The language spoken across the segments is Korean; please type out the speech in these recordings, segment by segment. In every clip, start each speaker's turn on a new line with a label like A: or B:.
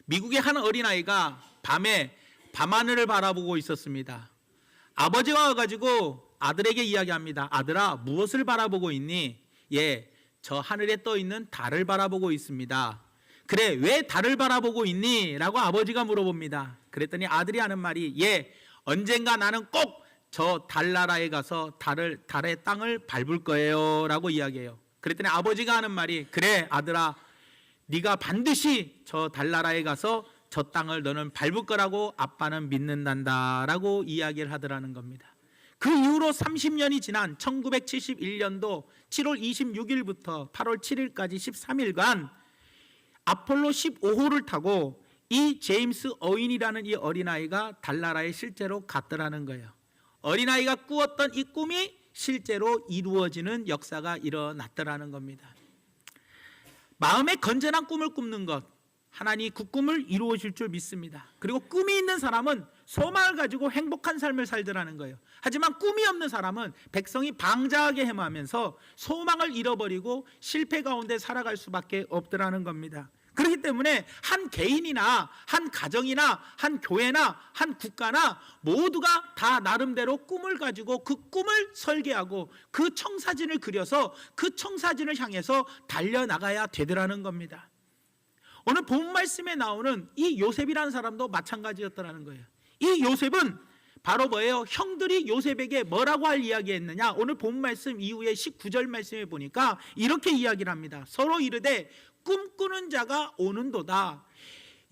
A: 미국의 한 어린아이가 밤에 밤하늘을 바라보고 있었습니다. 아버지가 와가지고 아들에게 이야기합니다. 아들아, 무엇을 바라보고 있니? 예, 저 하늘에 떠 있는 달을 바라보고 있습니다. 그래, 왜 달을 바라보고 있니? 라고 아버지가 물어봅니다. 그랬더니 아들이 하는 말이, 예, 언젠가 나는 꼭 저 달나라에 가서 달의 땅을 밟을 거예요 라고 이야기해요. 그랬더니 아버지가 하는 말이, 그래 아들아, 네가 반드시 저 달나라에 가서 저 땅을 너는 밟을 거라고 아빠는 믿는단다 라고 이야기를 하더라는 겁니다. 그 이후로 30년이 지난 1971년도 7월 26일부터 8월 7일까지 13일간 아폴로 15호를 타고 이 제임스 어윈이라는 이 어린아이가 달나라에 실제로 갔더라는 거예요. 어린아이가 꾸었던 이 꿈이 실제로 이루어지는 역사가 일어났더라는 겁니다. 마음에 건전한 꿈을 꾸는 것, 하나님이 그 꿈을 이루어질 줄 믿습니다. 그리고 꿈이 있는 사람은 소망을 가지고 행복한 삶을 살더라는 거예요. 하지만 꿈이 없는 사람은 백성이 방자하게 행하면서 소망을 잃어버리고 실패 가운데 살아갈 수밖에 없더라는 겁니다. 그렇기 때문에 한 개인이나 한 가정이나 한 교회나 한 국가나 모두가 다 나름대로 꿈을 가지고 그 꿈을 설계하고 그 청사진을 그려서 그 청사진을 향해서 달려나가야 되더라는 겁니다. 오늘 본 말씀에 나오는 이 요셉이라는 사람도 마찬가지였더라는 거예요. 이 요셉은 바로 뭐예요? 형들이 요셉에게 뭐라고 할 이야기했느냐? 오늘 본 말씀 이후에 19절 말씀에 보니까 이렇게 이야기를 합니다. 서로 이르되 꿈꾸는 자가 오는도다.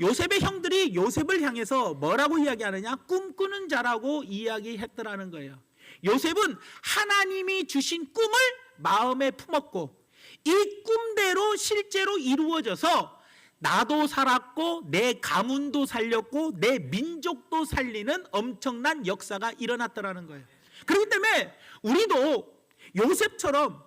A: 요셉의 형들이 요셉을 향해서 뭐라고 이야기하느냐? 꿈꾸는 자라고 이야기했더라는 거예요. 요셉은 하나님이 주신 꿈을 마음에 품었고 이 꿈대로 실제로 이루어져서 나도 살았고 내 가문도 살렸고 내 민족도 살리는 엄청난 역사가 일어났더라는 거예요. 그렇기 때문에 우리도 요셉처럼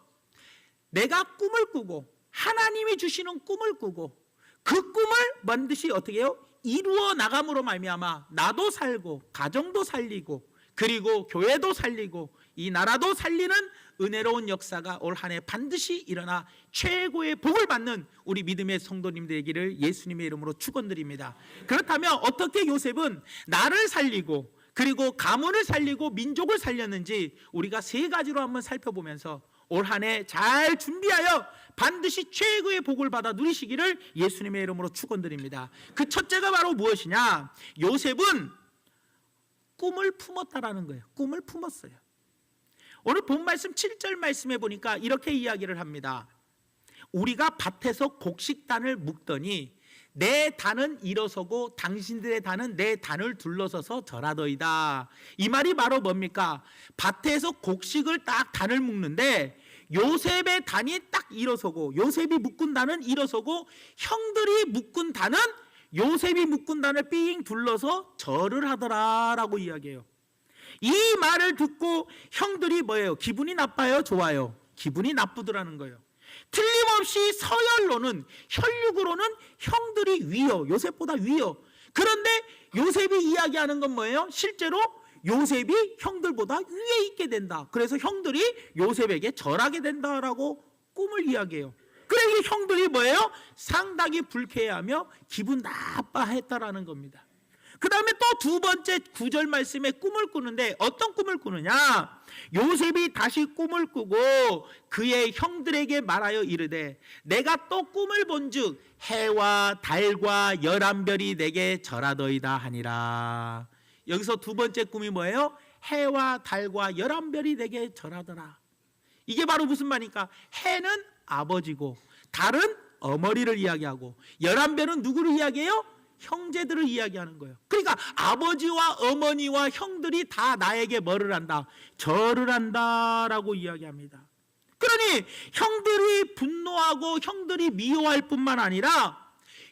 A: 내가 꿈을 꾸고 하나님이 주시는 꿈을 꾸고 그 꿈을 반드시 어떻게 해요? 이루어 나감으로 말미암아 나도 살고 가정도 살리고 그리고 교회도 살리고 이 나라도 살리는 은혜로운 역사가 올 한 해 반드시 일어나 최고의 복을 받는 우리 믿음의 성도님 되기를 예수님의 이름으로 축원드립니다. 그렇다면 어떻게 요셉은 나를 살리고 그리고 가문을 살리고 민족을 살렸는지 우리가 세 가지로 한번 살펴보면서 올 한 해 잘 준비하여 반드시 최고의 복을 받아 누리시기를 예수님의 이름으로 축원드립니다. 그 첫째가 바로 무엇이냐? 요셉은 꿈을 품었다라는 거예요. 꿈을 품었어요. 오늘 본 말씀 7절 말씀에 보니까 이렇게 이야기를 합니다. 우리가 밭에서 곡식단을 묶더니 내 단은 일어서고 당신들의 단은 내 단을 둘러서서 절하더이다. 이 말이 바로 뭡니까? 밭에서 곡식을 딱 단을 묶는데 요셉의 단이 딱 일어서고 요셉이 묶은 단은 일어서고 형들이 묶은 단은 요셉이 묶은 단을 삥 둘러서 절을 하더라라고 이야기해요. 이 말을 듣고 형들이 뭐예요? 기분이 나빠요? 좋아요? 기분이 나쁘더라는 거예요. 틀림없이 서열로는 혈육으로는 형들이 위요. 요셉보다 위요. 그런데 요셉이 이야기하는 건 뭐예요? 실제로 요셉이 형들보다 위에 있게 된다. 그래서 형들이 요셉에게 절하게 된다라고 꿈을 이야기해요. 그래서 형들이 뭐예요? 상당히 불쾌해하며 기분 나빠했다라는 겁니다. 그 다음에 또 두 번째 9절 말씀에 꿈을 꾸는데 어떤 꿈을 꾸느냐? 요셉이 다시 꿈을 꾸고 그의 형들에게 말하여 이르되 내가 또 꿈을 본즉 해와 달과 11별이 내게 절하더이다 하니라. 여기서 두 번째 꿈이 뭐예요? 해와 달과 11별이 내게 절하더라. 이게 바로 무슨 말입니까? 해는 아버지고 달은 어머니를 이야기하고 11별은 누구를 이야기해요? 형제들을 이야기하는 거예요. 그러니까 아버지와 어머니와 형들이 다 나에게 뭐를 한다? 절을 한다라고 이야기합니다. 그러니 형들이 분노하고 형들이 미워할 뿐만 아니라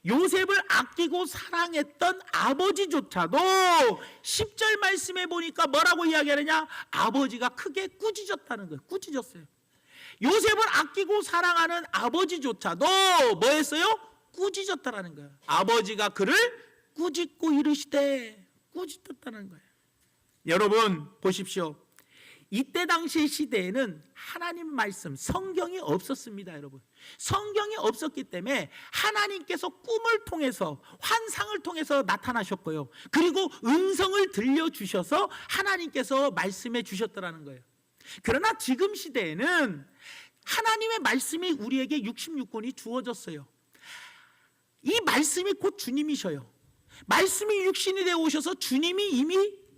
A: 요셉을 아끼고 사랑했던 아버지조차도 10절 말씀에 보니까 뭐라고 이야기하느냐? 아버지가 크게 꾸짖었다는 거예요. 꾸짖었어요. 요셉을 아끼고 사랑하는 아버지조차도 뭐 했어요? 꾸짖었다라는 거예요. 아버지가 그를 꾸짖고 이르시되 꾸짖었다는 거예요. 여러분 보십시오. 이때 당시 시대에는 하나님 말씀, 성경이 없었습니다, 여러분. 성경이 없었기 때문에 하나님께서 꿈을 통해서, 환상을 통해서 나타나셨고요. 그리고 음성을 들려주셔서 하나님께서 말씀해 주셨더라는 거예요. 그러나 지금 시대에는 하나님의 말씀이 우리에게 66권이 주어졌어요. 이 말씀이 곧 주님이셔요. 말씀이 육신이 되어 오셔서 주님이 이미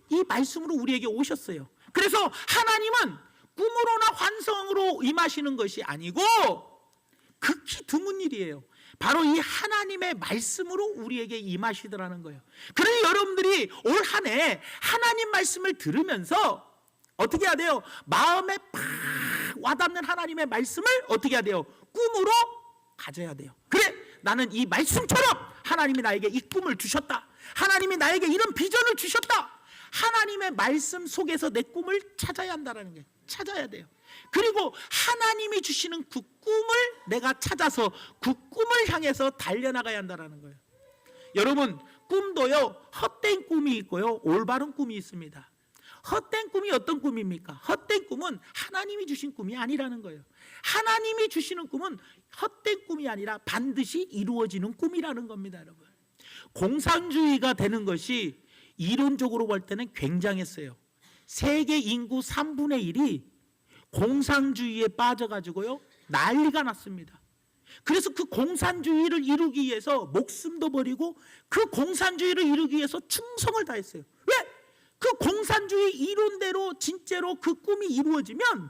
A: 이 말씀으로 우리에게 오셨어요. 그래서 하나님은 꿈으로나 환상으로 임하시는 것이 아니고 극히 드문 일이에요. 바로 이 하나님의 말씀으로 우리에게 임하시더라는 거예요. 그러니 여러분들이 올 한 해 하나님 말씀을 들으면서 어떻게 해야 돼요? 마음에 팍 와닿는 하나님의 말씀을 어떻게 해야 돼요? 꿈으로 가져야 돼요. 그래, 나는 이 말씀처럼 하나님이 나에게 이 꿈을 주셨다. 하나님이 나에게 이런 비전을 주셨다. 하나님의 말씀 속에서 내 꿈을 찾아야 한다는 거예요. 찾아야 돼요. 그리고 하나님이 주시는 그 꿈을 내가 찾아서 그 꿈을 향해서 달려나가야 한다는 거예요. 여러분, 꿈도요, 헛된 꿈이 있고요, 올바른 꿈이 있습니다. 헛된 꿈이 어떤 꿈입니까? 헛된 꿈은 하나님이 주신 꿈이 아니라는 거예요. 하나님이 주시는 꿈은 헛된 꿈이 아니라 반드시 이루어지는 꿈이라는 겁니다, 여러분. 공산주의가 되는 것이 이론적으로 볼 때는 굉장했어요. 세계 인구 3분의 1이 공산주의에 빠져가지고요, 난리가 났습니다. 그래서 그 공산주의를 이루기 위해서 목숨도 버리고 그 공산주의를 이루기 위해서 충성을 다했어요. 왜? 그 공산주의 이론대로 진짜로 그 꿈이 이루어지면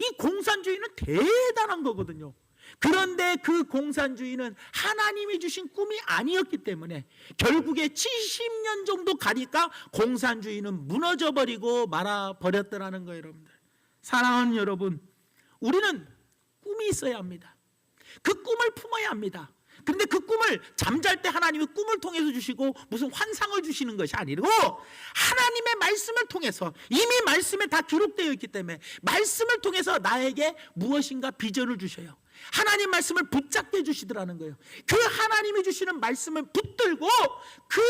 A: 이 공산주의는 대단한 거거든요. 그런데 그 공산주의는 하나님이 주신 꿈이 아니었기 때문에 결국에 70년 정도 가니까 공산주의는 무너져버리고 말아버렸더라는 거예요, 여러분들. 사랑하는 여러분, 우리는 꿈이 있어야 합니다. 그 꿈을 품어야 합니다. 그런데 그 꿈을 잠잘 때 하나님이 꿈을 통해서 주시고 무슨 환상을 주시는 것이 아니고 하나님의 말씀을 통해서, 이미 말씀에 다 기록되어 있기 때문에 말씀을 통해서 나에게 무엇인가 비전을 주셔요. 하나님 말씀을 붙잡게 해주시더라는 거예요. 그 하나님이 주시는 말씀을 붙들고 그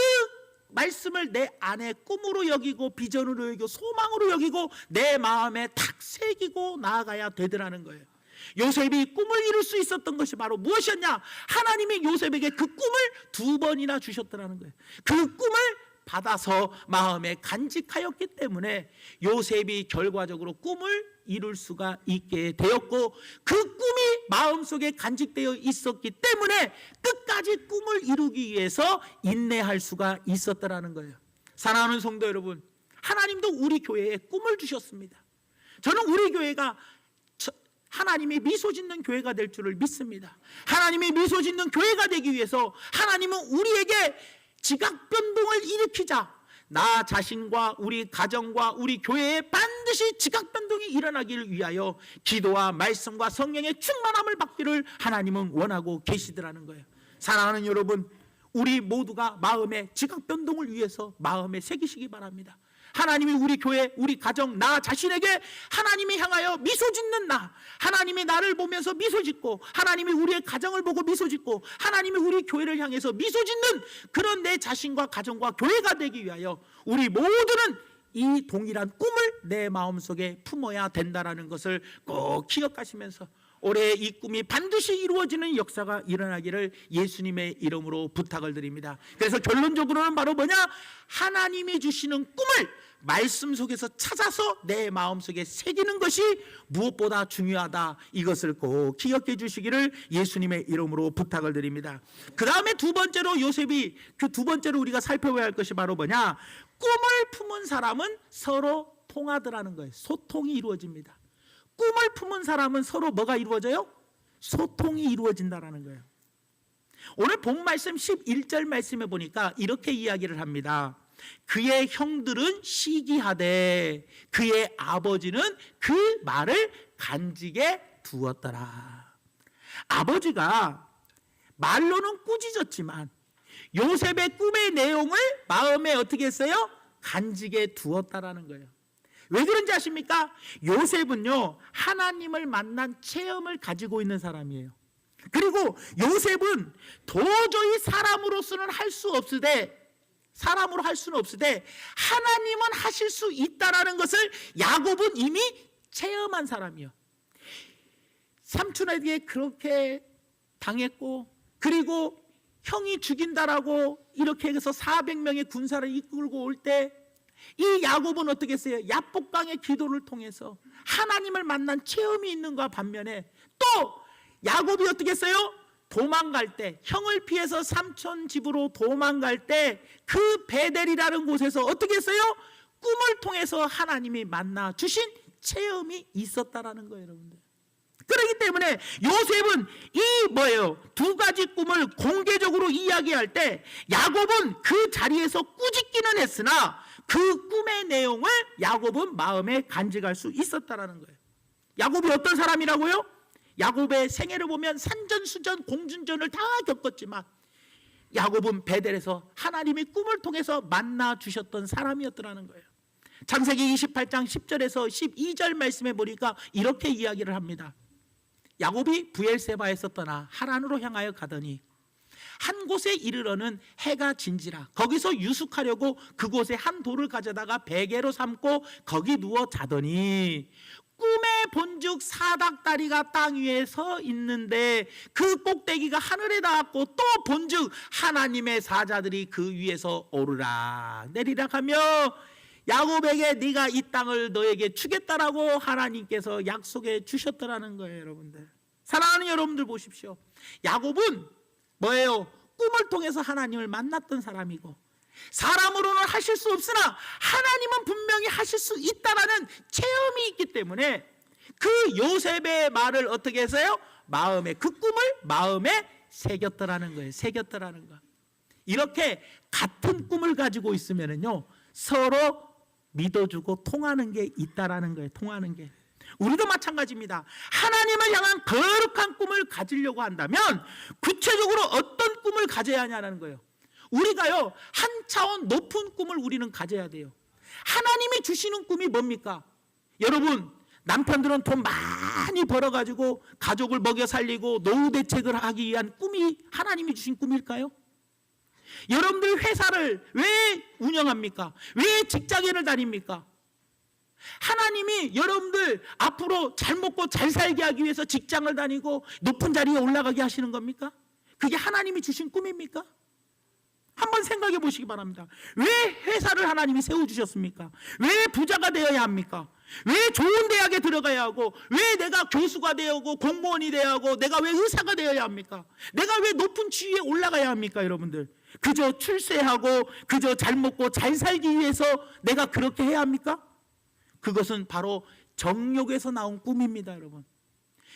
A: 말씀을 내 안에 꿈으로 여기고 비전으로 여기고 소망으로 여기고 내 마음에 탁 새기고 나아가야 되더라는 거예요. 요셉이 꿈을 이룰 수 있었던 것이 바로 무엇이었냐? 하나님이 요셉에게 그 꿈을 2번이나 주셨더라는 거예요. 그 꿈을 받아서 마음에 간직하였기 때문에 요셉이 결과적으로 꿈을 이룰 수가 있게 되었고, 그 꿈이 마음속에 간직되어 있었기 때문에 끝까지 꿈을 이루기 위해서 인내할 수가 있었더라는 거예요. 사랑하는 성도 여러분, 하나님도 우리 교회에 꿈을 주셨습니다. 저는 우리 교회가 하나님이 미소 짓는 교회가 될 줄을 믿습니다. 하나님이 미소 짓는 교회가 되기 위해서 하나님은 우리에게 지각 변동을 일으키자, 나 자신과 우리 가정과 우리 교회에 반드시 지각 변동이 일어나기를 위하여 기도와 말씀과 성령의 충만함을 받기를 하나님은 원하고 계시더라는 거예요. 사랑하는 여러분, 우리 모두가 마음의 지각 변동을 위해서 마음에 새기시기 바랍니다. 하나님이 우리 교회, 우리 가정, 나 자신에게 하나님이 향하여 미소 짓는 나, 하나님이 나를 보면서 미소 짓고, 하나님이 우리의 가정을 보고 미소 짓고, 하나님이 우리 교회를 향해서 미소 짓는 그런 내 자신과 가정과 교회가 되기 위하여 우리 모두는 이 동일한 꿈을 내 마음속에 품어야 된다는 것을 꼭 기억하시면서 올해 이 꿈이 반드시 이루어지는 역사가 일어나기를 예수님의 이름으로 부탁을 드립니다. 그래서 결론적으로는 바로 뭐냐? 하나님이 주시는 꿈을 말씀 속에서 찾아서 내 마음속에 새기는 것이 무엇보다 중요하다. 이것을 꼭 기억해 주시기를 예수님의 이름으로 부탁을 드립니다. 그 다음에 2번째로 요셉이, 그 2번째로 우리가 살펴봐야 할 것이 바로 뭐냐? 꿈을 품은 사람은 서로 통하더라는 거예요. 소통이 이루어집니다. 꿈을 품은 사람은 서로 뭐가 이루어져요? 소통이 이루어진다는 거예요. 오늘 본 말씀 11절 말씀에 보니까 이렇게 이야기를 합니다. 그의 형들은 시기하되 그의 아버지는 그 말을 간직에 두었더라. 아버지가 말로는 꾸짖었지만 요셉의 꿈의 내용을 마음에 어떻게 했어요? 간직에 두었다라는 거예요. 왜 그런지 아십니까? 요셉은요, 하나님을 만난 체험을 가지고 있는 사람이에요. 그리고 요셉은 도저히 사람으로서는 할 수 없으되 사람으로 할 수는 없으되 하나님은 하실 수 있다라는 것을 야곱은 이미 체험한 사람이요. 삼촌에게 그렇게 당했고, 그리고 형이 죽인다라고 이렇게 해서 400명의 군사를 이끌고 올 때 이 야곱은 어떻게 했어요? 야복강의 기도를 통해서 하나님을 만난 체험이 있는가 반면에, 또 야곱이 어떻게 했어요? 도망갈 때, 형을 피해서 삼촌 집으로 도망갈 때 그 베델이라는 곳에서 어떻게 했어요? 꿈을 통해서 하나님이 만나 주신 체험이 있었다라는 거예요, 여러분들. 그렇기 때문에 요셉은 이 뭐예요? 두 가지 꿈을 공개적으로 이야기할 때 야곱은 그 자리에서 꾸짖기는 했으나 그 꿈의 내용을 야곱은 마음에 간직할 수 있었다라는 거예요. 야곱이 어떤 사람이라고요? 야곱의 생애를 보면 산전수전 공준전을 다 겪었지만 야곱은 베델에서 하나님이 꿈을 통해서 만나 주셨던 사람이었더라는 거예요. 창세기 28장 10절에서 12절 말씀에 보니까 이렇게 이야기를 합니다. 야곱이 브엘세바에서 떠나 하란으로 향하여 가더니 한 곳에 이르러는 해가 진지라 거기서 유숙하려고 그곳에 한 돌을 가져다가 베개로 삼고 거기 누워 자더니 꿈에 본즉 사닥다리가 땅 위에 서 있는데 그 꼭대기가 하늘에 닿았고 또 본즉 하나님의 사자들이 그 위에서 오르락 내리락 하며 야곱에게 네가 이 땅을 너에게 주겠다라고 하나님께서 약속해 주셨더라는 거예요, 여러분들. 사랑하는 여러분들 보십시오. 야곱은 뭐예요? 꿈을 통해서 하나님을 만났던 사람이고 사람으로는 하실 수 없으나 하나님은 분명히 하실 수 있다라는 체험이 있기 때문에 그 요셉의 말을 어떻게 했어요? 마음에 그 꿈을 마음에 새겼더라는 거예요. 새겼더라는 거. 이렇게 같은 꿈을 가지고 있으면은요 서로 믿어주고 통하는 게 있다라는 거예요. 통하는 게. 우리도 마찬가지입니다. 하나님을 향한 거룩한 꿈을 가지려고 한다면 구체적으로 어떤 꿈을 가져야 하냐는 거예요. 우리가요 한 차원 높은 꿈을 우리는 가져야 돼요. 하나님이 주시는 꿈이 뭡니까? 여러분, 남편들은 돈 많이 벌어가지고 가족을 먹여 살리고 노후 대책을 하기 위한 꿈이 하나님이 주신 꿈일까요? 여러분들 회사를 왜 운영합니까? 왜 직장인을 다닙니까? 하나님이 여러분들 앞으로 잘 먹고 잘 살게 하기 위해서 직장을 다니고 높은 자리에 올라가게 하시는 겁니까? 그게 하나님이 주신 꿈입니까? 한번 생각해 보시기 바랍니다. 왜 회사를 하나님이 세워주셨습니까? 왜 부자가 되어야 합니까? 왜 좋은 대학에 들어가야 하고 왜 내가 교수가 되고 공무원이 되어야 하고 내가 왜 의사가 되어야 합니까? 내가 왜 높은 지위에 올라가야 합니까, 여러분들? 그저 출세하고 그저 잘 먹고 잘 살기 위해서 내가 그렇게 해야 합니까? 그것은 바로 정욕에서 나온 꿈입니다, 여러분.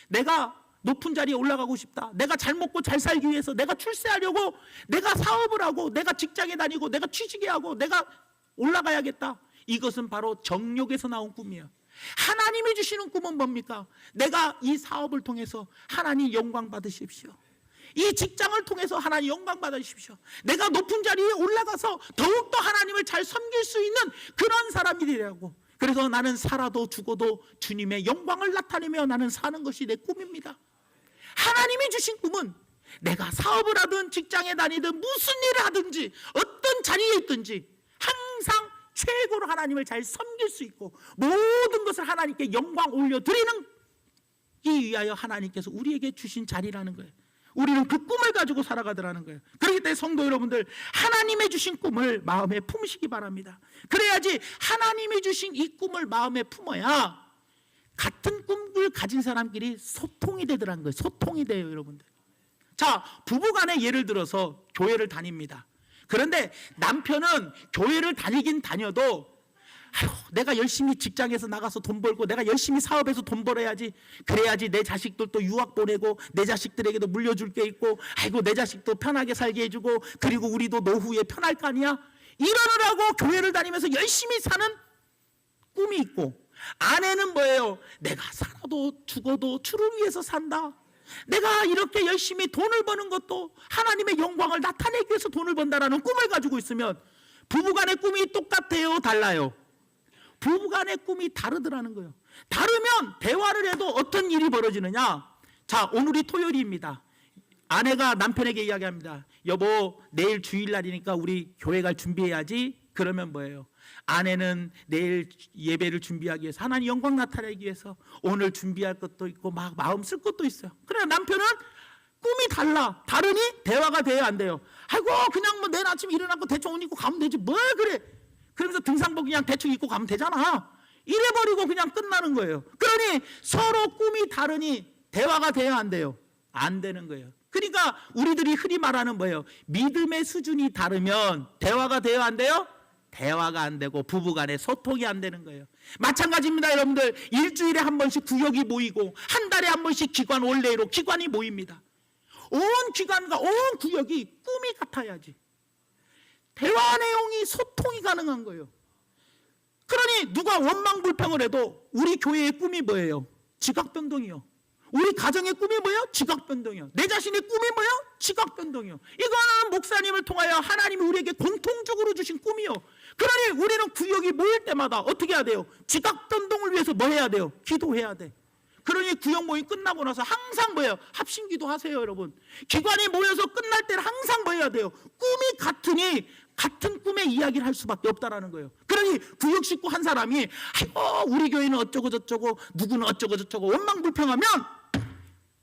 A: 내가 높은 자리에 올라가고 싶다. 내가 잘 먹고 잘 살기 위해서 내가 출세하려고 내가 사업을 하고 내가 직장에 다니고 내가 취직해 하고 내가 올라가야겠다. 이것은 바로 정욕에서 나온 꿈이에요. 하나님이 주시는 꿈은 뭡니까? 내가 이 사업을 통해서 하나님 영광 받으십시오. 이 직장을 통해서 하나님 영광 받으십시오. 내가 높은 자리에 올라가서 더욱더 하나님을 잘 섬길 수 있는 그런 사람이 되려고. 그래서 나는 살아도 죽어도 주님의 영광을 나타내며 나는 사는 것이 내 꿈입니다. 하나님이 주신 꿈은 내가 사업을 하든 직장에 다니든 무슨 일을 하든지 어떤 자리에 있든지 항상 최고로 하나님을 잘 섬길 수 있고 모든 것을 하나님께 영광 올려드리는 이 위하여 하나님께서 우리에게 주신 자리라는 거예요. 우리는 그 꿈을 가지고 살아가더라는 거예요. 그렇기 때문에 성도 여러분들, 하나님의 주신 꿈을 마음에 품으시기 바랍니다. 그래야지 하나님이 주신 이 꿈을 마음에 품어야 같은 꿈을 가진 사람끼리 소통이 되더라는 거예요. 소통이 돼요, 여러분들. 자, 부부간에 예를 들어서 교회를 다닙니다. 그런데 남편은 교회를 다니긴 다녀도 내가 열심히 직장에서 나가서 돈 벌고 내가 열심히 사업해서 돈 벌어야지, 그래야지 내 자식들도 유학 보내고 내 자식들에게도 물려줄 게 있고 아이고 내 자식도 편하게 살게 해주고 그리고 우리도 노후에 편할 거 아니야, 이러느라고 교회를 다니면서 열심히 사는 꿈이 있고, 아내는 뭐예요? 내가 살아도 죽어도 주를 위해서 산다. 내가 이렇게 열심히 돈을 버는 것도 하나님의 영광을 나타내기 위해서 돈을 번다라는 꿈을 가지고 있으면 부부간의 꿈이 똑같아요, 달라요? 부부간의 꿈이 다르더라는 거예요. 다르면 대화를 해도 어떤 일이 벌어지느냐? 자, 오늘이 토요일입니다. 아내가 남편에게 이야기합니다. 여보 내일 주일날이니까 우리 교회 갈 준비해야지. 그러면 뭐예요? 아내는 내일 예배를 준비하기 위해서 하나님 영광 나타내기 위해서 오늘 준비할 것도 있고 막 마음 쓸 것도 있어요. 그러나 남편은 꿈이 다르니 대화가 돼야 안 돼요. 아이고 그냥 뭐 내일 아침 일어나고 대충 옷 입고 가면 되지 뭘 그래. 그러면서 등산복 그냥 대충 입고 가면 되잖아. 이래버리고 그냥 끝나는 거예요. 그러니 서로 꿈이 다르니 대화가 돼야 안 돼요. 안 되는 거예요. 그러니까 우리들이 흔히 말하는 뭐예요? 믿음의 수준이 다르면 대화가 돼야 안 돼요? 대화가 안 되고 부부간에 소통이 안 되는 거예요. 마찬가지입니다. 여러분들 일주일에 한 번씩 구역이 모이고 한 달에 한 번씩 기관 원래로 기관이 모입니다. 온 기관과 온 구역이 꿈이 같아야지. 대화 내용이 소통이 가능한 거예요. 그러니 누가 원망불평을 해도 우리 교회의 꿈이 뭐예요? 지각변동이요. 우리 가정의 꿈이 뭐예요? 지각변동이요. 내 자신의 꿈이 뭐예요? 지각변동이요. 이거는 목사님을 통하여 하나님이 우리에게 공통적으로 주신 꿈이요. 그러니 우리는 구역이 모일 때마다 어떻게 해야 돼요? 지각변동을 위해서 뭐 해야 돼요? 기도해야 돼. 그러니 구역 모임 끝나고 나서 항상 뭐예요? 합심기도 하세요, 여러분. 기관이 모여서 끝날 때는 항상 뭐 해야 돼요? 꿈이 같으니 같은 꿈의 이야기를 할 수밖에 없다라는 거예요. 그러니 구역 식구 한 사람이 아이고 우리 교회는 어쩌고 저쩌고 누구는 어쩌고 저쩌고 원망불평하면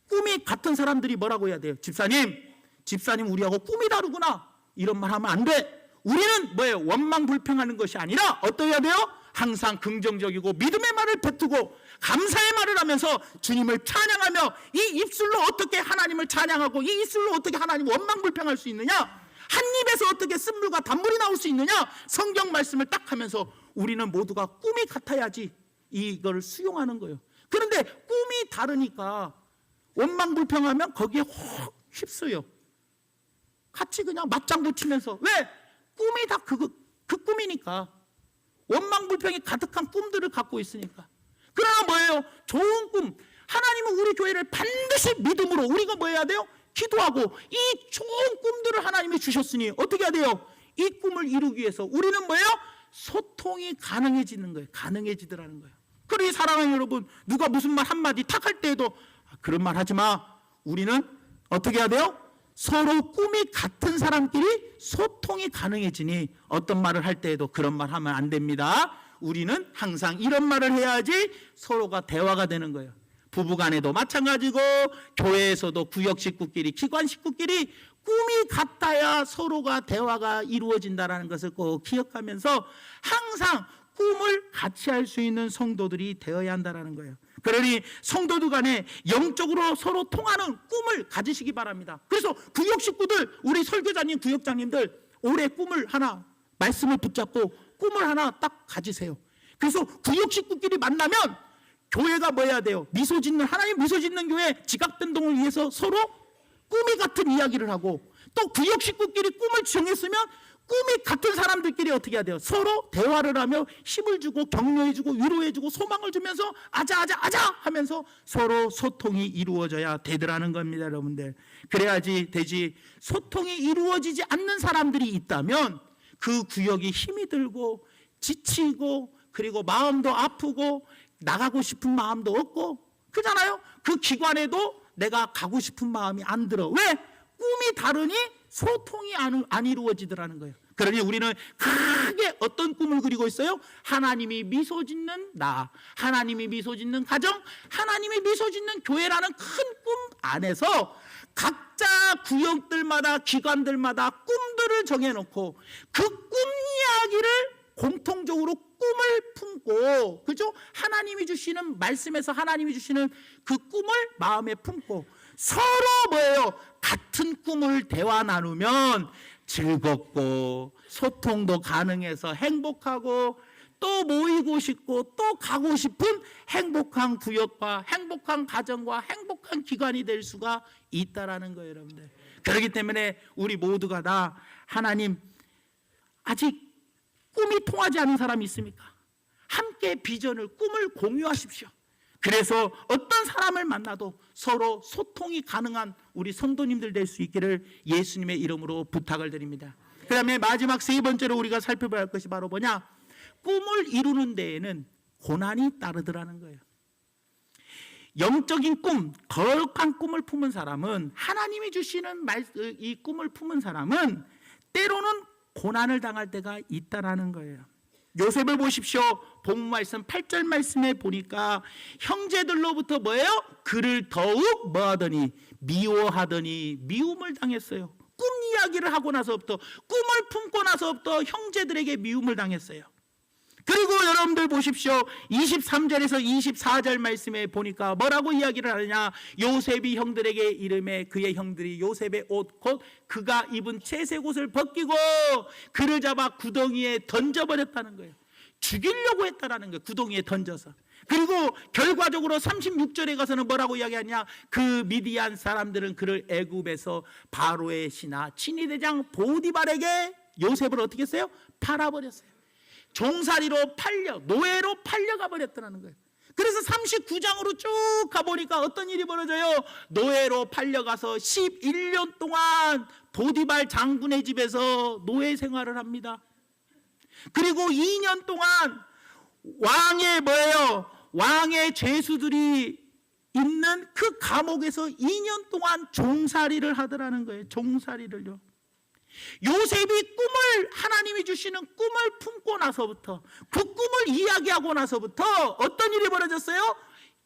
A: 꿈이 같은 사람들이 뭐라고 해야 돼요? 집사님 우리하고 꿈이 다르구나. 이런 말 하면 안 돼. 우리는 뭐예요? 원망불평하는 것이 아니라 어떠해야 돼요? 항상 긍정적이고 믿음의 말을 뱉고 감사의 말을 하면서 주님을 찬양하며 이 입술로 어떻게 하나님을 찬양하고 이 입술로 어떻게 하나님을 원망불평할 수 있느냐? 한 입에서 어떻게 쓴물과 단물이 나올 수 있느냐? 성경 말씀을 딱 하면서 우리는 모두가 꿈이 같아야지 이걸 수용하는 거예요. 그런데 꿈이 다르니까 원망불평하면 거기에 확 휩쓰여. 같이 그냥 맞장구 치면서 왜? 꿈이 다 그 꿈이니까. 원망불평이 가득한 꿈들을 갖고 있으니까. 그러나 뭐예요? 좋은 꿈. 하나님은 우리 교회를 반드시 믿음으로 우리가 뭐 해야 돼요? 기도하고 이 좋은 꿈들을 하나님이 주셨으니 어떻게 해야 돼요? 이 꿈을 이루기 위해서 우리는 뭐예요? 소통이 가능해지는 거예요. 가능해지더라는 거예요. 그러니 사랑하는 여러분, 누가 무슨 말 한마디 탁 할 때에도 그런 말 하지 마. 우리는 어떻게 해야 돼요? 서로 꿈이 같은 사람끼리 소통이 가능해지니 어떤 말을 할 때에도 그런 말 하면 안 됩니다. 우리는 항상 이런 말을 해야지 서로가 대화가 되는 거예요. 부부간에도 마찬가지고 교회에서도 구역 식구끼리 기관 식구끼리 꿈이 같아야 서로가 대화가 이루어진다는 것을 꼭 기억하면서 항상 꿈을 같이 할 수 있는 성도들이 되어야 한다는 거예요. 그러니 성도들 간에 영적으로 서로 통하는 꿈을 가지시기 바랍니다. 그래서 구역 식구들, 우리 설교자님, 구역장님들 올해 꿈을 하나, 말씀을 붙잡고 꿈을 하나 딱 가지세요. 그래서 구역 식구끼리 만나면 교회가 뭐 해야 돼요? 미소 짓는, 하나님 미소 짓는 교회 지각변동을 위해서 서로 꿈이 같은 이야기를 하고, 또 구역 식구끼리 꿈을 정했으면 꿈이 같은 사람들끼리 어떻게 해야 돼요? 서로 대화를 하며 힘을 주고 격려해주고 위로해주고 소망을 주면서 아자 하면서 서로 소통이 이루어져야 되더라는 겁니다, 여러분들. 그래야지 되지. 소통이 이루어지지 않는 사람들이 있다면 그 구역이 힘이 들고 지치고 그리고 마음도 아프고 나가고 싶은 마음도 없고 그잖아요. 그 기관에도 내가 가고 싶은 마음이 안 들어. 왜? 꿈이 다르니 소통이 안 이루어지더라는 거예요. 그러니 우리는 크게 어떤 꿈을 그리고 있어요? 하나님이 미소 짓는 나, 하나님이 미소 짓는 가정, 하나님이 미소 짓는 교회라는 큰 꿈 안에서 각자 구역들마다 기관들마다 꿈들을 정해놓고 그 꿈 이야기를 공통적으로 꿈을 품고, 그죠? 하나님이 주시는 말씀에서 하나님이 주시는 그 꿈을 마음에 품고 서로 뭐예요? 같은 꿈을 대화 나누면 즐겁고 소통도 가능해서 행복하고 또 모이고 싶고 또 가고 싶은 행복한 구역과 행복한 가정과 행복한 기관이 될 수가 있다라는 거예요, 여러분들. 그렇기 때문에 우리 모두가 다 하나님, 아직 꿈이 통하지 않은 사람이 있습니까? 함께 비전을, 꿈을 공유하십시오. 그래서 어떤 사람을 만나도 서로 소통이 가능한 우리 성도님들 될 수 있기를 예수님의 이름으로 부탁을 드립니다. 그 다음에 마지막 세 번째로 우리가 살펴봐야 할 것이 바로 뭐냐? 꿈을 이루는 데에는 고난이 따르더라는 거예요. 영적인 꿈, 거룩한 꿈을 품은 사람은, 하나님이 주시는 이 꿈을 품은 사람은 때로는 고난을 당할 때가 있다라는 거예요. 요셉을 보십시오. 본문 말씀 8절 말씀에 보니까 형제들로부터 뭐예요? 그를 더욱 뭐하더니 미워하더니 미움을 당했어요. 꿈 이야기를 하고 나서부터, 꿈을 품고 나서부터 형제들에게 미움을 당했어요. 그리고 여러분들 보십시오. 23절에서 24절 말씀에 보니까 뭐라고 이야기를 하느냐? 요셉이 형들에게 이름에 그의 형들이 요셉의 옷 곧 그가 입은 채색 옷을 벗기고 그를 잡아 구덩이에 던져버렸다는 거예요. 죽이려고 했다라는 거예요. 구덩이에 던져서. 그리고 결과적으로 36절에 가서는 뭐라고 이야기하냐? 그 미디안 사람들은 그를 애굽에서 바로의 신하 친위대장 보디발에게 요셉을 어떻게 했어요? 팔아버렸어요. 종살이로 팔려, 노예로 팔려가 버렸다는 거예요. 그래서 39장으로 쭉 가보니까 어떤 일이 벌어져요? 노예로 팔려가서 11년 동안 보디발 장군의 집에서 노예 생활을 합니다. 그리고 2년 동안 왕의 뭐예요? 왕의 죄수들이 있는 그 감옥에서 2년 동안 종살이를 하더라는 거예요. 종살이를요. 요셉이 꿈을, 하나님이 주시는 꿈을 품고 나서부터, 그 꿈을 이야기하고 나서부터 어떤 일이 벌어졌어요?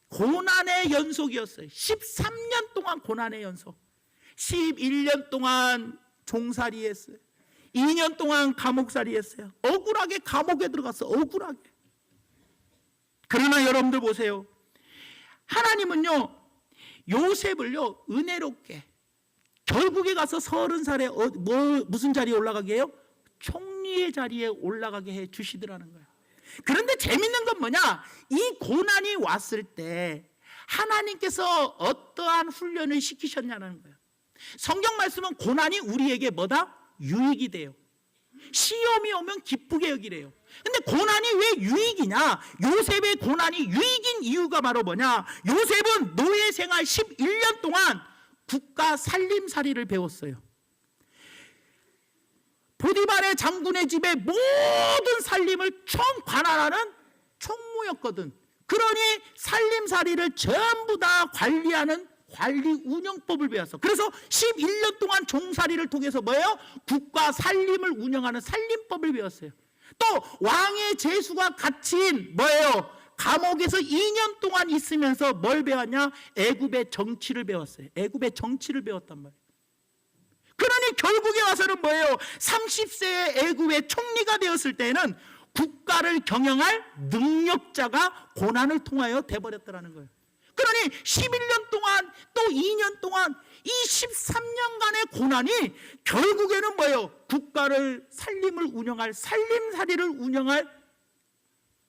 A: 고난의 연속이었어요. 13년 동안 고난의 연속. 11년 동안 종살이 했어요. 2년 동안 감옥살이 했어요. 억울하게 감옥에 들어갔어. 억울하게. 그러나 여러분들 보세요. 하나님은요, 요셉을요, 은혜롭게 결국에 가서 30살에 무슨 자리에 올라가게 해요? 총리의 자리에 올라가게 해 주시더라는 거예요. 그런데 재밌는 건 뭐냐? 이 고난이 왔을 때 하나님께서 어떠한 훈련을 시키셨냐는 거예요. 성경 말씀은 고난이 우리에게 뭐다? 유익이 돼요. 시험이 오면 기쁘게 여기래요. 근데 고난이 왜 유익이냐? 요셉의 고난이 유익인 이유가 바로 뭐냐? 요셉은 노예 생활 11년 동안 국가 살림살이를 배웠어요. 보디발의 장군의 집의 모든 살림을 총관할하는 총무였거든. 그러니 살림살이를 전부 다 관리하는 관리 운영법을 배웠어. 그래서 11년 동안 종살이를 통해서 뭐예요? 국가 살림을 운영하는 살림법을 배웠어요. 또 왕의 제수가 갇힌 뭐예요? 감옥에서 2년 동안 있으면서 뭘 배웠냐? 애굽의 정치를 배웠어요. 애굽의 정치를 배웠단 말이에요. 그러니 결국에 와서는 뭐예요? 30세의 애굽의 총리가 되었을 때는 국가를 경영할 능력자가 고난을 통하여 돼버렸다는 거예요. 그러니 11년 동안 또 2년 동안 이 13년간의 고난이 결국에는 뭐예요? 국가를 살림을 운영할, 살림살이를 운영할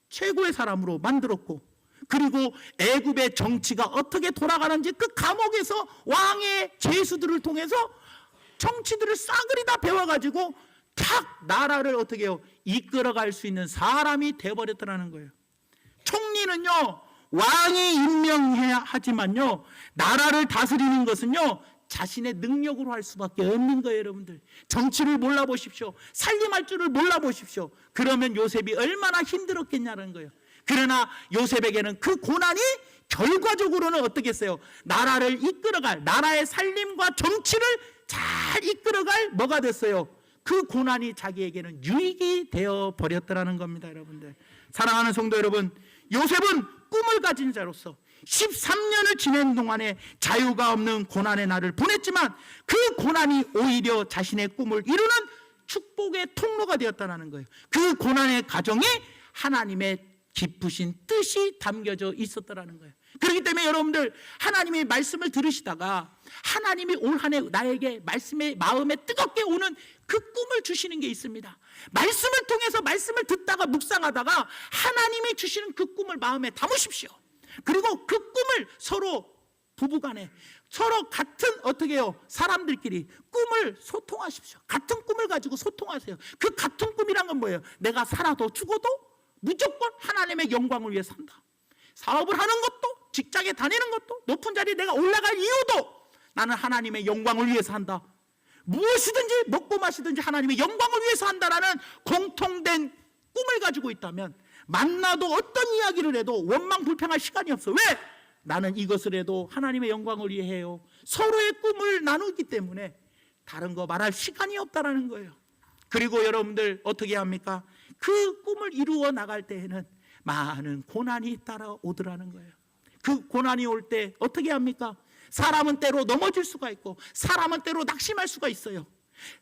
A: 최고의 사람으로 만들었고, 그리고 애굽의 정치가 어떻게 돌아가는지 그 감옥에서 왕의 제수들을 통해서 정치들을 싸그리 다 배워가지고 탁 나라를 어떻게 해요? 이끌어갈 수 있는 사람이 돼버렸다는 거예요. 총리는요, 왕이 임명해야 하지만요, 나라를 다스리는 것은요, 자신의 능력으로 할 수밖에 없는 거예요. 여러분들, 정치를 몰라보십시오. 살림할 줄을 몰라보십시오. 그러면 요셉이 얼마나 힘들었겠냐는 거예요. 그러나 요셉에게는 그 고난이 결과적으로는 어떻게 했어요? 나라를 이끌어갈, 나라의 살림과 정치를 잘 이끌어갈 뭐가 됐어요? 그 고난이 자기에게는 유익이 되어 버렸더라는 겁니다. 여러분들, 사랑하는 성도 여러분, 요셉은 꿈을 가진 자로서 13년을 지낸 동안에 자유가 없는 고난의 날을 보냈지만 그 고난이 오히려 자신의 꿈을 이루는 축복의 통로가 되었다는 거예요. 그 고난의 과정에 하나님의 기쁘신 뜻이 담겨져 있었다는 거예요. 그렇기 때문에 여러분들, 하나님의 말씀을 들으시다가 하나님이 올 한 해 나에게 말씀의 마음에 뜨겁게 오는 그 꿈을 주시는 게 있습니다. 말씀을 통해서 말씀을 듣다가 묵상하다가 하나님이 주시는 그 꿈을 마음에 담으십시오. 그리고 그 꿈을 서로 부부간에 서로 같은 어떻게 해요? 사람들끼리 꿈을 소통하십시오. 같은 꿈을 가지고 소통하세요. 그 같은 꿈이란 건 뭐예요? 내가 살아도 죽어도 무조건 하나님의 영광을 위해 산다. 사업을 하는 것도, 직장에 다니는 것도, 높은 자리에 내가 올라갈 이유도 나는 하나님의 영광을 위해서 한다. 무엇이든지 먹고 마시든지 하나님의 영광을 위해서 한다라는 공통된 꿈을 가지고 있다면 만나도 어떤 이야기를 해도 원망 불평할 시간이 없어. 왜? 나는 이것을 해도 하나님의 영광을 위해 해요. 서로의 꿈을 나누기 때문에 다른 거 말할 시간이 없다라는 거예요. 그리고 여러분들 어떻게 합니까? 그 꿈을 이루어 나갈 때에는 많은 고난이 따라오더라는 거예요. 그 고난이 올 때 어떻게 합니까? 사람은 때로 넘어질 수가 있고 사람은 때로 낙심할 수가 있어요.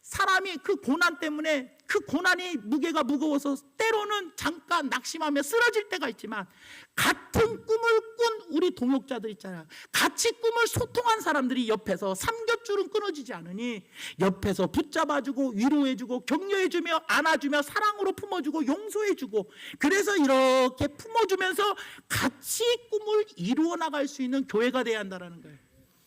A: 사람이 그 고난 때문에 그 고난이 무게가 무거워서 때로는 잠깐 낙심하며 쓰러질 때가 있지만 같은 꿈을 꾼 우리 동역자들 있잖아요. 같이 꿈을 소통한 사람들이 옆에서 삼겹줄은 끊어지지 않으니 옆에서 붙잡아주고 위로해주고 격려해주며 안아주며 사랑으로 품어주고 용서해주고 그래서 이렇게 품어주면서 같이 꿈을 이루어 나갈 수 있는 교회가 돼야 한다는 거예요.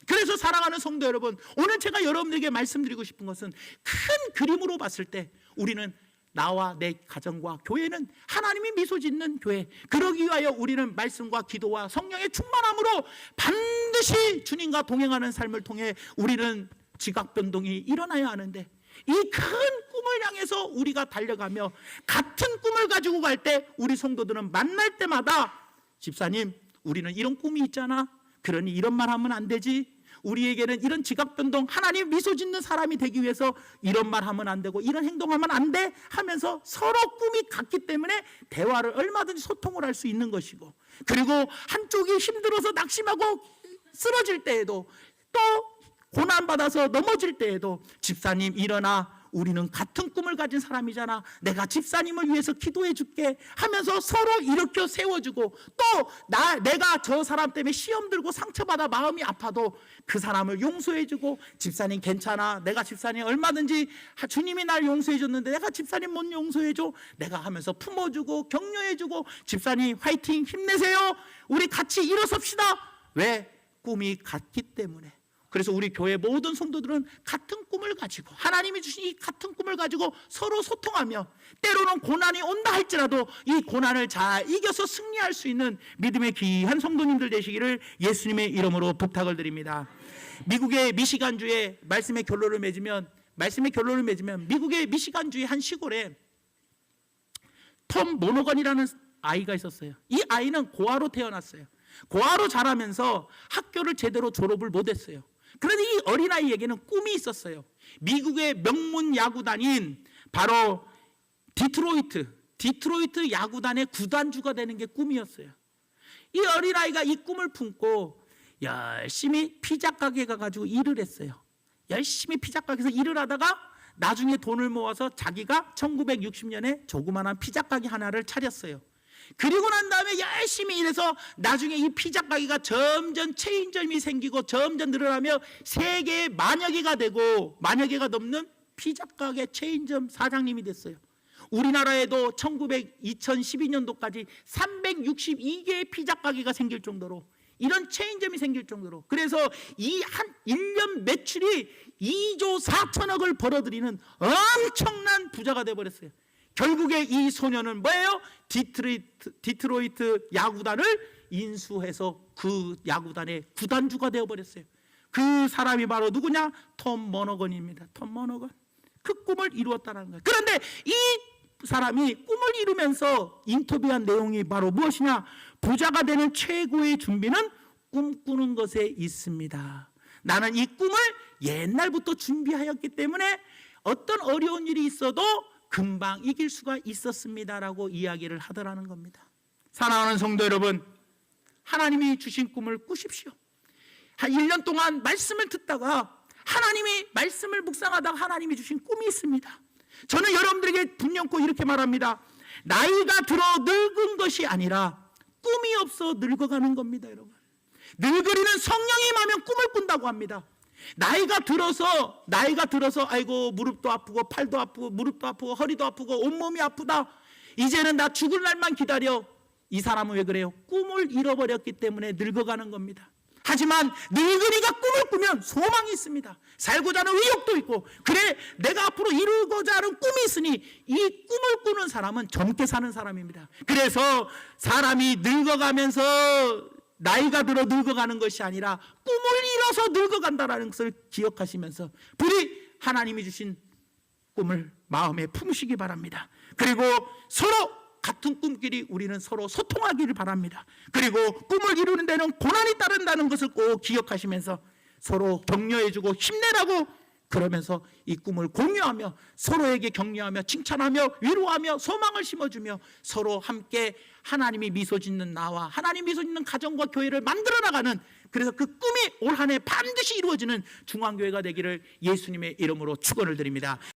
A: 그래서 사랑하는 성도 여러분, 오늘 제가 여러분들에게 말씀드리고 싶은 것은 큰 그림으로 봤을 때 우리는 나와 내 가정과 교회는 하나님이 미소 짓는 교회, 그러기 위하여 우리는 말씀과 기도와 성령의 충만함으로 반드시 주님과 동행하는 삶을 통해 우리는 지각 변동이 일어나야 하는데 이 큰 꿈을 향해서 우리가 달려가며 같은 꿈을 가지고 갈 때 우리 성도들은 만날 때마다 집사님 우리는 이런 꿈이 있잖아, 그러니 이런 말 하면 안 되지, 우리에게는 이런 지각변동, 하나님 미소 짓는 사람이 되기 위해서 이런 말 하면 안 되고 이런 행동하면 안 돼 하면서 서로 꿈이 같기 때문에 대화를 얼마든지 소통을 할 수 있는 것이고, 그리고 한쪽이 힘들어서 낙심하고 쓰러질 때에도 또 고난받아서 넘어질 때에도 집사님 일어나, 우리는 같은 꿈을 가진 사람이잖아, 내가 집사님을 위해서 기도해 줄게 하면서 서로 일으켜 세워주고, 또 내가 저 사람 때문에 시험 들고 상처받아 마음이 아파도 그 사람을 용서해 주고, 집사님 괜찮아, 내가 집사님 얼마든지 주님이 날 용서해 줬는데 내가 집사님 못 용서해 줘, 내가 하면서 품어주고 격려해 주고, 집사님 화이팅 힘내세요, 우리 같이 일어섭시다. 왜? 꿈이 같기 때문에. 그래서 우리 교회 모든 성도들은 같은 꿈을 가지고, 하나님이 주신 이 같은 꿈을 가지고 서로 소통하며, 때로는 고난이 온다 할지라도 이 고난을 잘 이겨서 승리할 수 있는 믿음의 귀한 성도님들 되시기를 예수님의 이름으로 부탁을 드립니다. 미국의 미시간주의 말씀의 결론을 맺으면 미국의 미시간주의 한 시골에 톰 모노건이라는 아이가 있었어요. 이 아이는 고아로 태어났어요. 고아로 자라면서 학교를 제대로 졸업을 못했어요. 그런데 이 어린아이에게는 꿈이 있었어요. 미국의 명문 야구단인 바로 디트로이트 야구단의 구단주가 되는 게 꿈이었어요. 이 어린아이가 이 꿈을 품고 열심히 피자 가게 가가지고 일을 했어요. 열심히 피자 가게에서 일을 하다가 나중에 돈을 모아서 자기가 1960년에 조그마한 피자 가게 하나를 차렸어요. 그리고 난 다음에 열심히 일해서 나중에 이 피자 가게가 점점 체인점이 생기고 점점 늘어나며 세계에 만여 개가 되고 만여 개가 넘는 피자 가게 체인점 사장님이 됐어요. 우리나라에도 2012년도까지 362개의 피자 가게가 생길 정도로, 이런 체인점이 생길 정도로, 그래서 이 한 1년 매출이 2조 4천억을 벌어들이는 엄청난 부자가 되어버렸어요. 결국에 이 소년은 뭐예요? 디트로이트 야구단을 인수해서 그 야구단의 구단주가 되어버렸어요. 그 사람이 바로 누구냐? 톰 모노건입니다. 톰 모노건. 그 꿈을 이루었다는 거예요. 그런데 이 사람이 꿈을 이루면서 인터뷰한 내용이 바로 무엇이냐? 부자가 되는 최고의 준비는 꿈꾸는 것에 있습니다. 나는 이 꿈을 옛날부터 준비하였기 때문에 어떤 어려운 일이 있어도 금방 이길 수가 있었습니다라고 이야기를 하더라는 겁니다. 사랑하는 성도 여러분, 하나님이 주신 꿈을 꾸십시오. 한 1년 동안 말씀을 듣다가 하나님이 말씀을 묵상하다가 하나님이 주신 꿈이 있습니다. 저는 여러분들에게 분명코 이렇게 말합니다. 나이가 들어 늙은 것이 아니라 꿈이 없어 늙어가는 겁니다. 여러분, 늙으리는 성령이 임하면 꿈을 꾼다고 합니다. 나이가 들어서 아이고 무릎도 아프고 팔도 아프고 무릎도 아프고 허리도 아프고 온몸이 아프다, 이제는 나 죽을 날만 기다려. 이 사람은 왜 그래요? 꿈을 잃어버렸기 때문에 늙어가는 겁니다. 하지만 늙은이가 꿈을 꾸면 소망이 있습니다. 살고자 하는 의욕도 있고, 그래 내가 앞으로 이루고자 하는 꿈이 있으니 이 꿈을 꾸는 사람은 젊게 사는 사람입니다. 그래서 사람이 늙어가면서 나이가 들어 늙어가는 것이 아니라 꿈을 잃어서 늙어간다는 것을 기억하시면서 부디 하나님이 주신 꿈을 마음에 품으시기 바랍니다. 그리고 서로 같은 꿈끼리 우리는 서로 소통하기를 바랍니다. 그리고 꿈을 이루는 데는 고난이 따른다는 것을 꼭 기억하시면서 서로 격려해주고 힘내라고, 그러면서 이 꿈을 공유하며 서로에게 격려하며 칭찬하며 위로하며 소망을 심어주며 서로 함께 하나님이 미소 짓는 나와 하나님 미소 짓는 가정과 교회를 만들어 나가는, 그래서 그 꿈이 올 한 해 반드시 이루어지는 중앙교회가 되기를 예수님의 이름으로 축원을 드립니다.